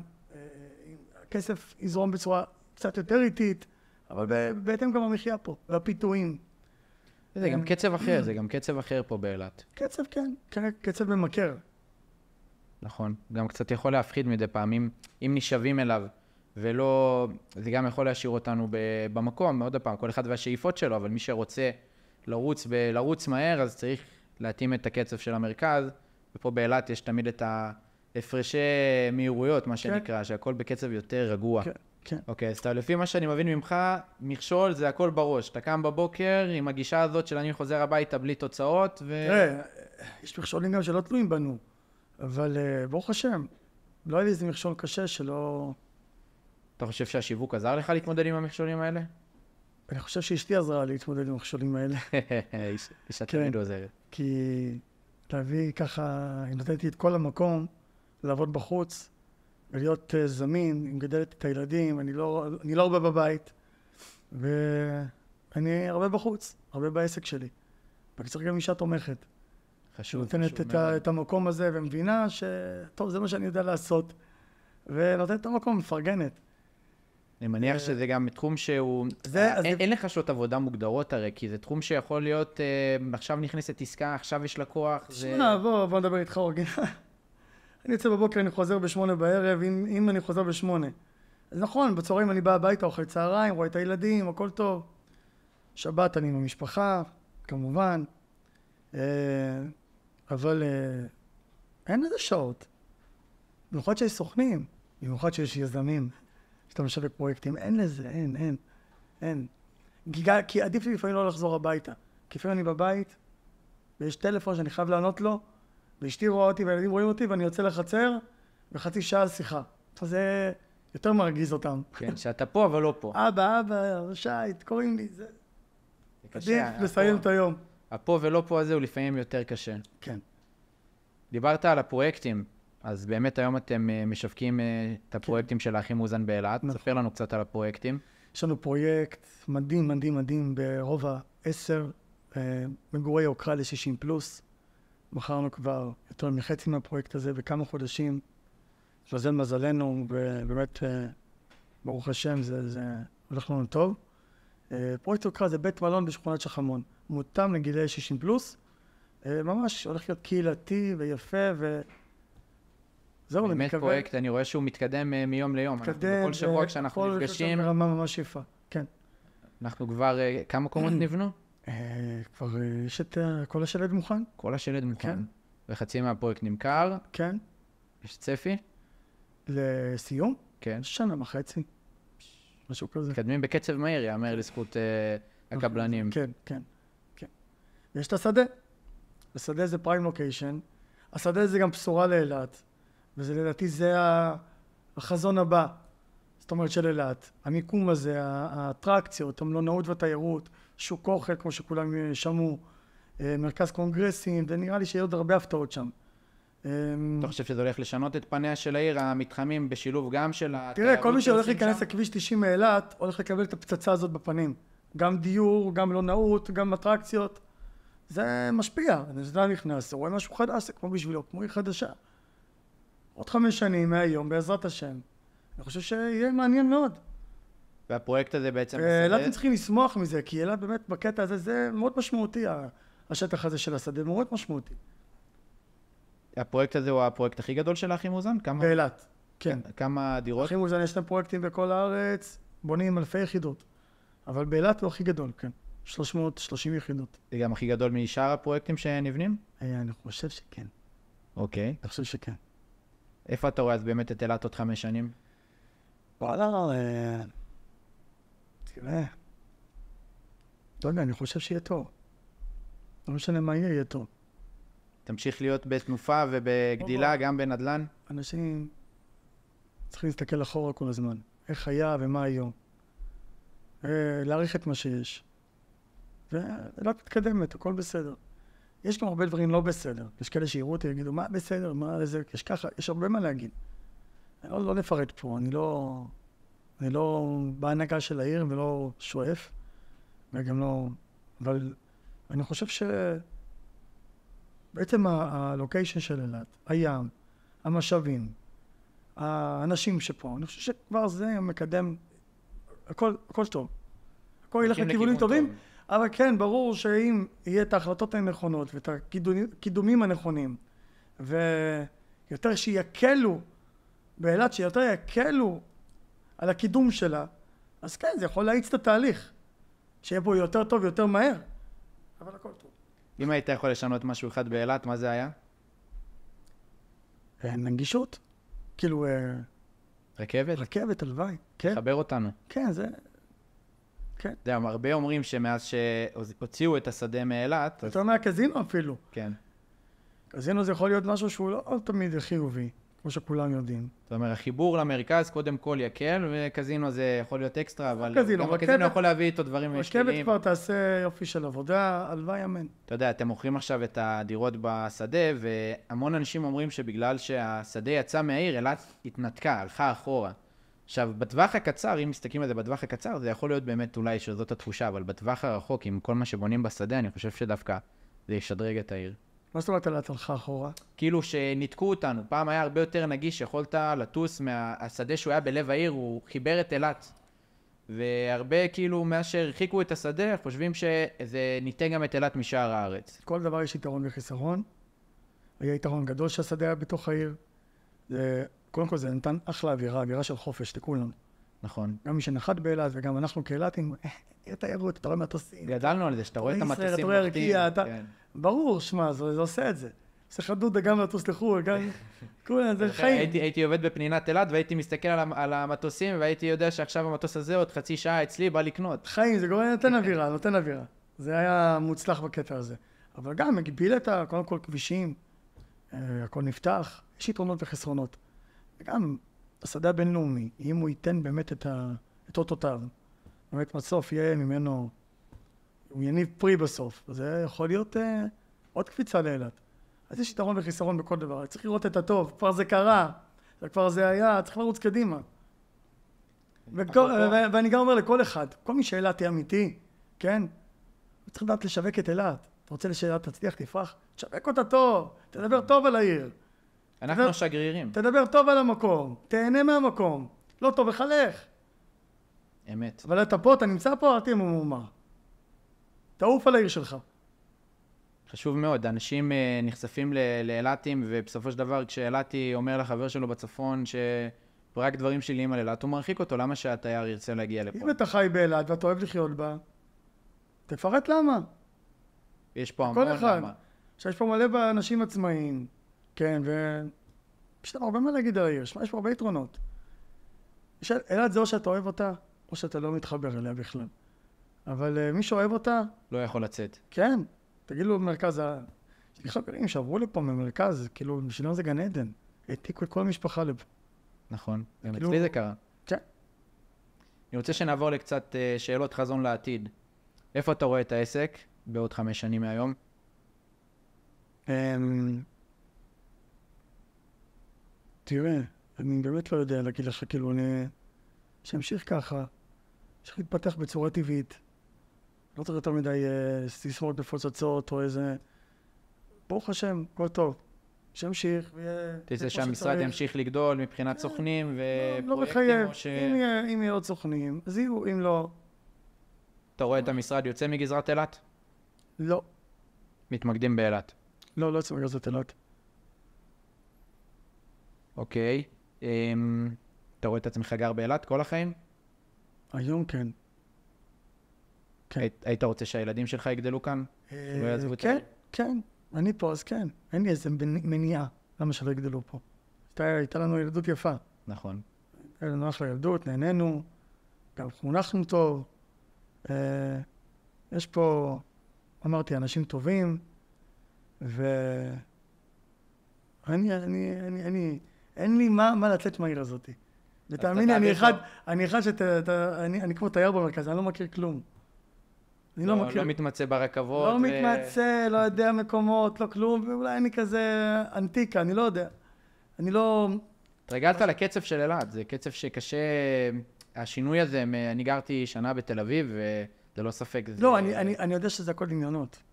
הכסף יזרום בצורה קצת יותר איטית, אבל בהתאם גם המחיה פה, והפיתויים. זה גם קצב אחר פה באילת. קצב, כן, קצב ממכר. נכון, גם קצת יכול להפחיד מדי פעמים, אם נשאבים אליו, ולא, זה גם יכול להשאיר אותנו במקום, עוד פעם, כל אחד והשאיפות שלו, אבל מי שרוצה לרוץ מהר, אז צריך להתאים את הקצב של המרכז, ופה באילת יש תמיד את ההפרשי מהירויות, מה שנקרא, שהכל בקצב יותר רגוע. כן. אוקיי, אז לפי מה שאני מבין ממך, מכשול זה הכל בראש. אתה קם בבוקר עם הגישה הזאת של אני חוזר הביתה בלי תוצאות תראה, יש מכשולים גם שלא תלויים בנו, אבל ברוך השם, לא היה לי איזה מכשול קשה שלא... אתה חושב שהשיווק עזר לך להתמודד עם המכשולים האלה? אני חושב שאשתי עזרה להתמודד עם המכשולים האלה. אישה תמיד עוזרת. כי להביא ככה, היא נתתי את כל המקום לעבוד בחוץ, ולהיות זמין, היא מגדלת את הילדים, אני לא הרבה בבית, ואני הרבה בחוץ, הרבה בעסק שלי. ואני צריך גם אישה תומכת. חשוב. נותנת את המקום הזה ומבינה שטוב, זה מה שאני יודע לעשות, ונותנת את המקום, מפרגנת. אני מניח שזה גם תחום שהוא... אין לך שעות עבודה מוגדרות הרי, כי זה תחום שיכול להיות, עכשיו נכנסת עסקה, עכשיו יש לקוח. בוא נדבר איתך אורגן. אני יוצא בבוקר, אני חוזר ב8 בערב, אם אני חוזר ב8. אז נכון, בצהריים אני בא הביתה, אוכל צהריים, רואה את הילדים, הכל טוב. שבת אני עם המשפחה, כמובן. אבל אין איזה שעות. במיוחד שיש סוכנים, במיוחד שיש יזמים, שאתה משווק פרויקטים, אין לזה, אין. כי עדיף לי לפעמים לא לחזור הביתה. כי לפעמים אני בבית, ויש טלפון שאני חייב לענות לו, ואשתי רואה אותי והילדים רואים אותי ואני יוצא לחצר וחצי שעה שיחה. אז זה יותר מרגיז אותם. כן, שאתה פה אבל לא פה. אבא, שייט, קוראים לי, זה... עדיף לסיים את היום. הפה ולא פה הזה הוא לפעמים יותר קשה. כן. דיברת על הפרויקטים, אז באמת היום אתם משווקים את הפרויקטים של האחים אוזן באילת. ספר לנו קצת על הפרויקטים. יש לנו פרויקט מדהים ברובע 10, מגורי יוקרה ל-60 פלוס. בחרנו כבר יותר מחצי מהפרויקט הזה בכמה חודשים. שלזל מזלנו, ובאמת, ברוך השם, זה הולך לנו טוב. פרויקט יוקרה זה בית מלון בשכונת שחמון. מותאם לגילי 60 פלוס. ממש הולך להיות קהילתי ויפה, זהו, אני באמת מקווה. פרויקט, אני רואה שהוא מתקדם מיום ליום. אנחנו בכל שבוע כשאנחנו נפגשים, ברמה ממש יפה, כן. אנחנו כבר, כמה קומות נבנו? כבר יש את כל השלד מוכן. כל השלד מוכן. כן. וחצי מהפרויקט נמכר. כן. יש צפי? לסיום? כן. שנה וחצי. משהו כזה. מתקדמים בקצב מהיר, יאמר לזכות הקבלנים. כן, כן, כן. ויש את השדה. השדה זה פריים לוקיישן. השדה זה גם בשורה לאילת. וזה לדעתי זה החזון הבא. זאת אומרת של אילת. המיקום הזה, האטרקציות, המלונאות והתיירות, שוק אוכל, כמו שכולם שמעו, מרכז קונגרסים, ונראה לי שיהיה עוד הרבה הפתעות שם. אתה חושב שזה הולך לשנות את פניה של העיר, המתחמים בשילוב גם של התיירות? תראה, כל מי שהולך להיכנס לכביש 90 מאילת, הולך לקבל את הפצצה הזאת בפנים. גם דיור, גם מלונאות, גם אטרקציות. זה משפיע. זה נכנס, הוא רואה משהו חדש, זה כמו בשבילו, כמו עיר חדשה. עוד 5 שנים מהיום, בעזרת השם. אני חושב שיהיה מעניין מאוד. והפרויקט הזה בעצם... אילת צריכים לשמוח מזה, כי אילת באמת בקטע הזה, זה מאוד משמעותי, השטח הזה של השדה, מאוד משמעותי. הפרויקט הזה הוא הפרויקט הכי גדול של הכי מוזן? באילת, כן. כמה דירות? הכי מוזן, יש להם פרויקטים בכל הארץ, בונים אלפי יחידות. אבל באילת הוא הכי גדול, כן. 330 יחידות. זה גם הכי גדול משאר הפרויקטים שנבנים? אני חושב שכן. אוקיי. אני חושב שכן. איפה אתה רואה אז באמת את אילת עוד 5 שנים? וואלה, תראה. לא יודע, אני חושב שיהיה טוב. לא משנה מה יהיה טוב. תמשיך להיות בתנופה ובגדילה, גם בנדלן? אנשים צריכים להסתכל אחורה כל הזמן. איך היה ומה היום. להעריך את מה שיש. ולא מתקדמת, הכל בסדר. יש גם הרבה דברים לא בסדר. יש כאלה שיראו אותי ויגידו, מה בסדר, מה זה, יש ככה, יש הרבה מה להגיד. לא נפרט פה, אני לא בהנהגה של העיר ולא שואף, וגם לא, אבל אני חושב בעצם הלוקיישן של אילת, הים, המשאבים, האנשים שפה, אני חושב שכבר זה מקדם, הכל טוב. הכל ילך לכיוונים טובים, אבל כן, ברור שאם יהיה את ההחלטות הנכונות ואת הקידומים הנכונים, ויותר שיקלו, באילת שיותר יקלו על הקידום שלה, אז כן, זה יכול להאיץ את התהליך, שיהיה פה יותר טוב, יותר מהר, אבל הכל טוב. אם היית יכול לשנות משהו אחד באילת, מה זה היה? נגישות. כאילו... רכבת? רכבת, הלוואי. כן. לחבר אותנו. כן, זה... כן. זה הרבה אומרים שמאז שהוציאו את השדה מאילת... אתה אומר קזינו אפילו. כן. קזינו זה יכול להיות משהו שהוא לא תמיד חיובי, כמו שכולם יודעים. זאת אומרת, החיבור למרכז קודם כל יקל, וקזינו זה יכול להיות אקסטרה, אבל קזינו, גם הקזינו יכול להביא איתו דברים משקלים. רכבת כבר תעשה יופי של עבודה, הלוואי אמן. אתה יודע, אתם מוכרים עכשיו את הדירות בשדה, והמון אנשים אומרים שבגלל שהשדה יצא מהעיר, אילת התנתקה, הלכה אחורה. עכשיו, בטווח הקצר, אם מסתכלים על זה בטווח הקצר, זה יכול להיות באמת אולי שזאת התחושה, אבל בטווח הרחוק, עם כל מה שבונים בשדה, אני חושב שדווקא זה ישדרג את העיר. מה זאת אומרת אילת הלכה אחורה? כאילו שניתקו אותנו. פעם היה הרבה יותר נגיש, יכולת לטוס מהשדה שהוא היה בלב העיר, הוא חיבר את אילת. והרבה כאילו, מאז שהרחיקו את השדה, חושבים שזה ניתן גם את אילת משאר הארץ. כל דבר יש יתרון וחיסרון. היה יתרון גדול שהשדה היה בתוך העיר. קודם כל זה נתן אחלה אווירה של חופש לכולם. נכון. גם מי שנחת באילת וגם אנחנו כאילתים, עיר תיירות, אתה רואה מטוסים. גדלנו על זה, שאתה רואה את המטוסים. אתה רואה הרקיע, ברור, שמע, זה עושה את זה. זה חדודה גם לטוס לחו"ל, גם... כולם, זה חיים. הייתי עובד בפנינת אילת והייתי מסתכל על המטוסים והייתי יודע שעכשיו המטוס הזה עוד חצי שעה אצלי בא לקנות. חיים, זה גורם נותן אווירה. זה היה מוצלח בקטע הזה. אבל גם מגביל את קודם כל כבישים, הכל נפתח, יש יתרונות וחסרונות. וגם השדה הבינלאומי, אם הוא ייתן באמת את אותותיו, באמת בסוף יהיה ממנו, הוא יניב פרי בסוף, זה יכול להיות עוד קפיצה לאילת. אז יש יתרון וחיסרון בכל דבר, צריך לראות את הטוב, כבר זה קרה, כבר זה היה, צריך לרוץ קדימה. ואני גם אומר לכל אחד, כל מי שאילת היא אמיתי, כן? צריך לדעת לשווק את אילת. אתה רוצה שאילת תצליח, תפרח, תשווק אותה טוב, תדבר טוב על העיר. אנחנו שגרירים. תדבר טוב על המקום, תהנה מהמקום. לא טוב, החלך. אמת. אבל אתה פה, אתה נמצא פה, אל תהיה ממורמר. תעוף על העיר שלך. חשוב מאוד, אנשים נחשפים לאילתים, ובסופו של דבר כשאילתי אומר לחבר שלו בצפון שרק דברים שלי על אילת, הוא מרחיק אותו, למה שהתייר ירצה להגיע לפה? אם אתה חי באילת ואתה אוהב לחיות בה, תפרט למה. יש פה המון למה. עכשיו יש פה מלא באנשים עצמאיים, כן, יש לנו הרבה מה להגיד על העיר, יש פה הרבה יתרונות. אילת זה או שאתה אוהב אותה, או שאתה לא מתחבר אליה בכלל. אבל מי שאוהב אותה... לא יכול לצאת. כן, תגיד לו במרכז יש לי חברים שעברו לפה ממרכז, כאילו, בשבילם זה גן עדן. העתיקו את כל המשפחה לפה. נכון, גם אצלי זה קרה. כן. אני רוצה שנעבור לקצת שאלות חזון לעתיד. איפה אתה רואה את העסק בעוד 5 שנים מהיום? תראה, אני באמת לא יודע להגיד לך, כאילו, שימשיך ככה, צריך להתפתח בצורה טבעית. לא צריך יותר מדי סיסמאות מפוצצות או איזה... ברוך השם, הכל טוב. שימשיך ויהיה... תרצה שהמשרד ימשיך לגדול מבחינת סוכנים ופרויקטים? לא מחייב. אם יהיה עוד סוכנים, אז יהיו, אם לא... אתה רואה את המשרד יוצא מגזרת אילת? לא. מתמקדים באילת? לא יוצא מגזרת אילת. אוקיי. אתה רואה את עצמך גר באילת כל החיים? היום כן. היית רוצה שהילדים שלך יגדלו כאן? כן. אני פה, אז כן. אין לי איזה מניעה. למה שלא יגדלו פה? הייתה לנו ילדות יפה. נכון. היה לנו אחלה ילדות, נהנינו, גם חונכנו טוב. יש פה, אמרתי, אנשים טובים, אין לי מה לצאת מהעיר הזאת. ותאמין לי, אני כמו תייר במרכז, אני לא מכיר כלום. לא מתמצא ברכבות. לא מתמצא, לא יודע מקומות, לא כלום, ואולי אני כזה אנטיקה, אני לא יודע. אני לא... התרגלת לקצב של אילת, זה קצב שקשה, השינוי הזה, אני גרתי שנה בתל אביב, וזה לא ספק. לא, אני יודע שזה הכל דמיונות.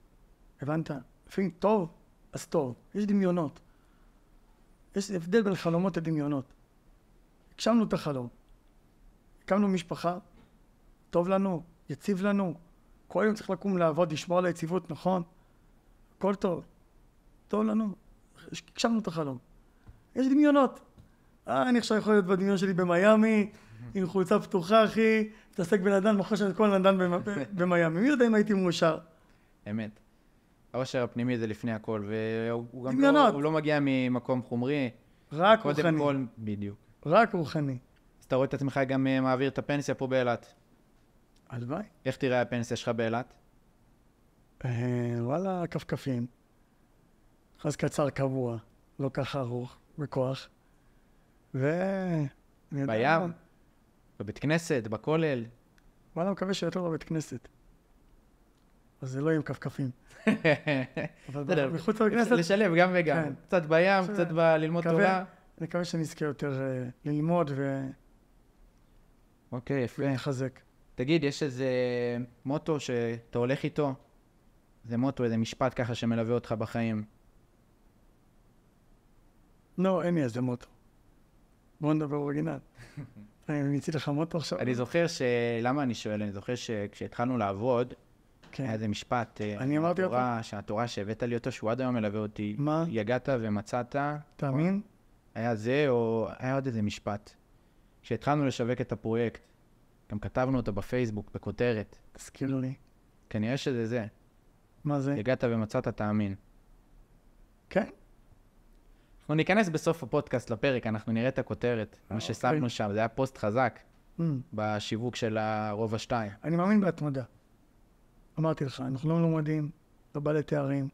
הבנת? לפעמים טוב, אז טוב. יש דמיונות. יש הבדל בין חלומות לדמיונות. הגשמנו את החלום. הקמנו משפחה, טוב לנו, יציב לנו. כל יום צריך לקום לעבוד, לשמור על היציבות, נכון? הכל טוב. טוב לנו. הגשמנו את החלום. יש דמיונות. אני עכשיו יכול להיות בדמיון שלי במיימי, עם חולצה פתוחה, אחי, מתעסק בנדן, מוכר שם את כל נדן במיימי. מי יודע אם הייתי מאושר? אמת. האושר הפנימי זה לפני הכל, והוא גם לא מגיע ממקום חומרי. רק רוחני. קודם כל, בדיוק. רק רוחני. אז אתה רואה את עצמך גם מעביר את הפנסיה פה באילת. הלוואי. איך תראה הפנסיה שלך באילת? וואלה, כפכפים. אז קצר קבוע, לא ככה ארוך, בכוח. בים? בבית כנסת, בכולל? וואלה, מקווה שיותר בבית כנסת. אז זה לא יהיו כפכפים. אבל מחוץ לבית כנסת... לשלב גם וגם. קצת בים, קצת ללמוד תורה. אני מקווה שנזכה יותר ללמוד אוקיי, יפה. ולחזק. תגיד, יש איזה מוטו שאתה הולך איתו? זה מוטו, איזה משפט ככה שמלווה אותך בחיים? לא, אין לי איזה מוטו. בוא נדבר אורגינל. אני אציל לך מוטו עכשיו. אני זוכר למה אני שואל? אני זוכר שכשהתחלנו לעבוד, היה איזה משפט, אני אמרתי אותו? שהתורה שהבאת לי אותו, שהוא עד היום מלווה אותי. מה? יגעת ומצאת. תאמין? היה זה, או היה עוד איזה משפט. כשהתחלנו לשווק את הפרויקט, גם כתבנו אותו בפייסבוק, בכותרת. תזכיר לי. כנראה שזה זה. מה זה? יגעת ומצאת, תאמין. כן. אנחנו ניכנס בסוף הפודקאסט לפרק, אנחנו נראה את הכותרת. מה ששמנו שם, זה היה פוסט חזק בשיווק של הרובע 2. אני מאמין בהתמדה. אמרתי לך, אנחנו לא מלומדים, לא בעלי תארים.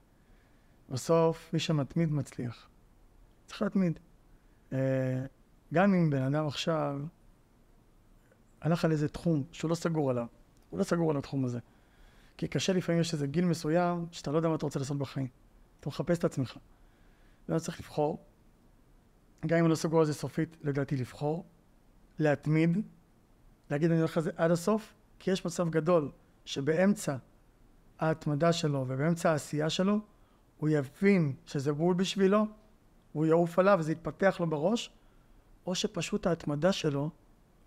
בסוף, מי שמתמיד מצליח. צריך להתמיד. גם אם בן אדם עכשיו הלך על איזה תחום שהוא לא סגור עליו, הוא לא סגור על התחום הזה. כי קשה לפעמים יש איזה גיל מסוים שאתה לא יודע מה אתה רוצה לעשות בחיים. אתה מחפש את עצמך. ואתה צריך לבחור. גם אם לא סגור על זה סופית, לדעתי לבחור, להתמיד, להגיד אני הולך על זה עד הסוף, כי יש מצב גדול שבאמצע ההתמדה שלו ובאמצע העשייה שלו, הוא יבין שזה בול בשבילו, הוא יעוף עליו וזה יתפתח לו בראש, או שפשוט ההתמדה שלו,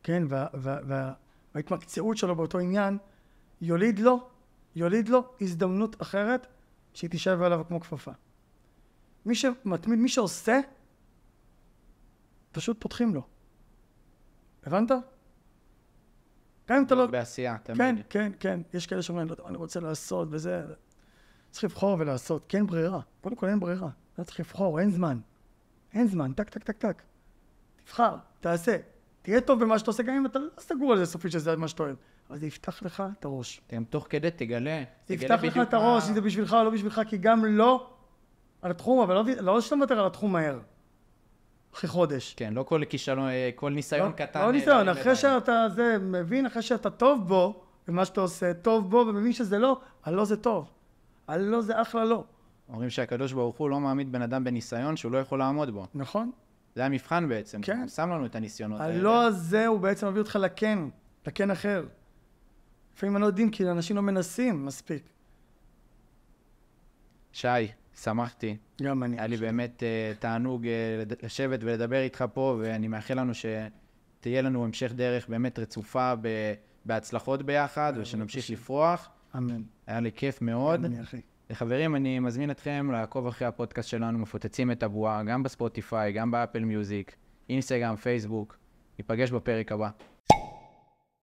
כן, וההתמקצעות שלו באותו עניין, יוליד לו הזדמנות אחרת שהיא תישב עליו כמו כפפה. מי שמתמיד, מי שעושה, פשוט פותחים לו. הבנת? גם אם אתה לא... בעשייה, תמיד. כן, כן, כן. יש כאלה שאומרים, לא יודע, אני רוצה לעשות וזה. צריך לבחור ולעשות, כי אין ברירה. קודם כל אין ברירה. אתה צריך לבחור, אין זמן. אין זמן, טק, טק, טק, טק. תבחר, תעשה. תהיה טוב במה שאתה עושה, גם אם אתה לא סגור על זה סופית שזה מה שאתה אוהב. אבל זה יפתח לך את הראש. גם תוך כדי תגלה. זה יפתח לך את הראש, אם זה בשבילך או לא בשבילך, כי גם לא על התחום, אבל לא שאתה מוותר על התחום מהר. אחרי חודש. כן, לא כל כישלון, כל ניסיון קטן. לא ניסיון, אחרי שאתה מבין, אחרי שאתה טוב בו, ומה שאתה עושה טוב בו, ומבין שזה לא, הלא זה טוב. הלא זה אחלה לא. אומרים שהקדוש ברוך הוא לא מעמיד בן אדם בניסיון שהוא לא יכול לעמוד בו. נכון? זה המבחן בעצם. כן. הוא שם לנו את הניסיונות האלה. הלא הזה הוא בעצם מביא אותך לקן אחר. לפעמים אני לא יודעים, כי אנשים לא מנסים מספיק. שי, שמחתי. גם אני. היה לי באמת תענוג לשבת ולדבר איתך פה, ואני מאחל לנו שתהיה לנו המשך דרך באמת רצופה בהצלחות ביחד, ושנמשיך לפרוח. אמן. היה לי כיף מאוד. גם אני, אחי. חברים, אני מזמין אתכם לעקוב אחרי הפודקאסט שלנו, מפוצצים את הבועה, גם בספוטיפיי, גם באפל מיוזיק, אינסטגרם, פייסבוק. ניפגש בפרק הבא.